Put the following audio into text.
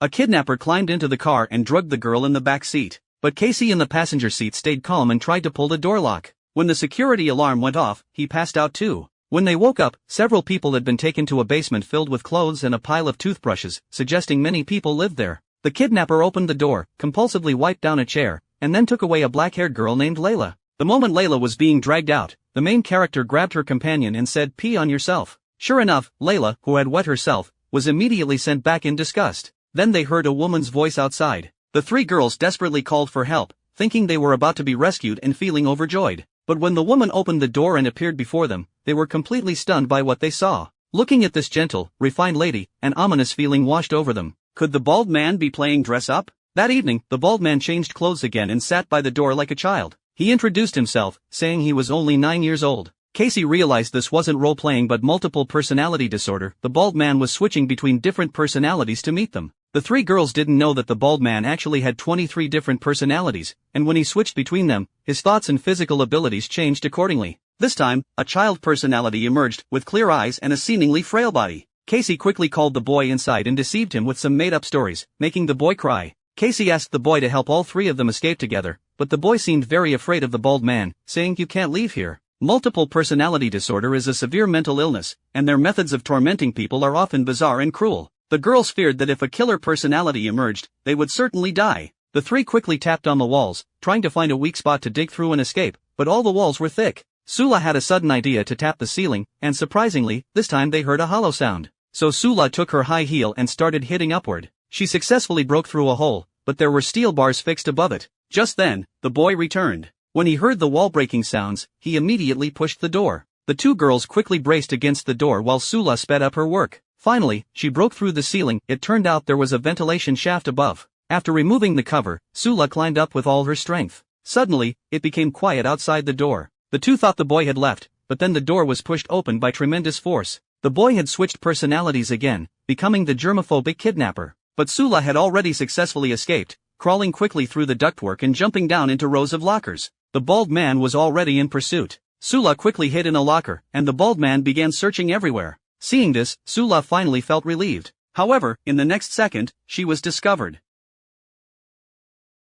A kidnapper climbed into the car and drugged the girl in the back seat. But Casey in the passenger seat stayed calm and tried to pull the door lock. When the security alarm went off, he passed out too. When they woke up, several people had been taken to a basement filled with clothes and a pile of toothbrushes, suggesting many people lived there. The kidnapper opened the door, compulsively wiped down a chair, and then took away a black-haired girl named Layla. The moment Layla was being dragged out, the main character grabbed her companion and said, "Pee on yourself." Sure enough, Layla, who had wet herself, was immediately sent back in disgust. Then they heard a woman's voice outside. The three girls desperately called for help, thinking they were about to be rescued and feeling overjoyed. But when the woman opened the door and appeared before them, they were completely stunned by what they saw. Looking at this gentle, refined lady, an ominous feeling washed over them. Could the bald man be playing dress-up? That evening, the bald man changed clothes again and sat by the door like a child. He introduced himself, saying he was only 9 years old. Casey realized this wasn't role-playing but multiple personality disorder. The bald man was switching between different personalities to meet them. The three girls didn't know that the bald man actually had 23 different personalities, and when he switched between them, his thoughts and physical abilities changed accordingly. This time, a child personality emerged, with clear eyes and a seemingly frail body. Casey quickly called the boy inside and deceived him with some made-up stories, making the boy cry. Casey asked the boy to help all three of them escape together, but the boy seemed very afraid of the bald man, saying, "You can't leave here." Multiple personality disorder is a severe mental illness, and their methods of tormenting people are often bizarre and cruel. The girls feared that if a killer personality emerged, they would certainly die. The three quickly tapped on the walls, trying to find a weak spot to dig through and escape, but all the walls were thick. Sula had a sudden idea to tap the ceiling, and surprisingly, this time they heard a hollow sound. So Sula took her high heel and started hitting upward. She successfully broke through a hole, but there were steel bars fixed above it. Just then, the boy returned. When he heard the wall-breaking sounds, he immediately pushed the door. The two girls quickly braced against the door while Sula sped up her work. Finally, she broke through the ceiling. It turned out there was a ventilation shaft above. After removing the cover, Sula climbed up with all her strength. Suddenly, it became quiet outside the door. The two thought the boy had left, but then the door was pushed open by tremendous force. The boy had switched personalities again, becoming the germophobic kidnapper. But Sula had already successfully escaped, crawling quickly through the ductwork and jumping down into rows of lockers. The bald man was already in pursuit. Sula quickly hid in a locker, and the bald man began searching everywhere. Seeing this, Sula finally felt relieved. However, in the next second, she was discovered.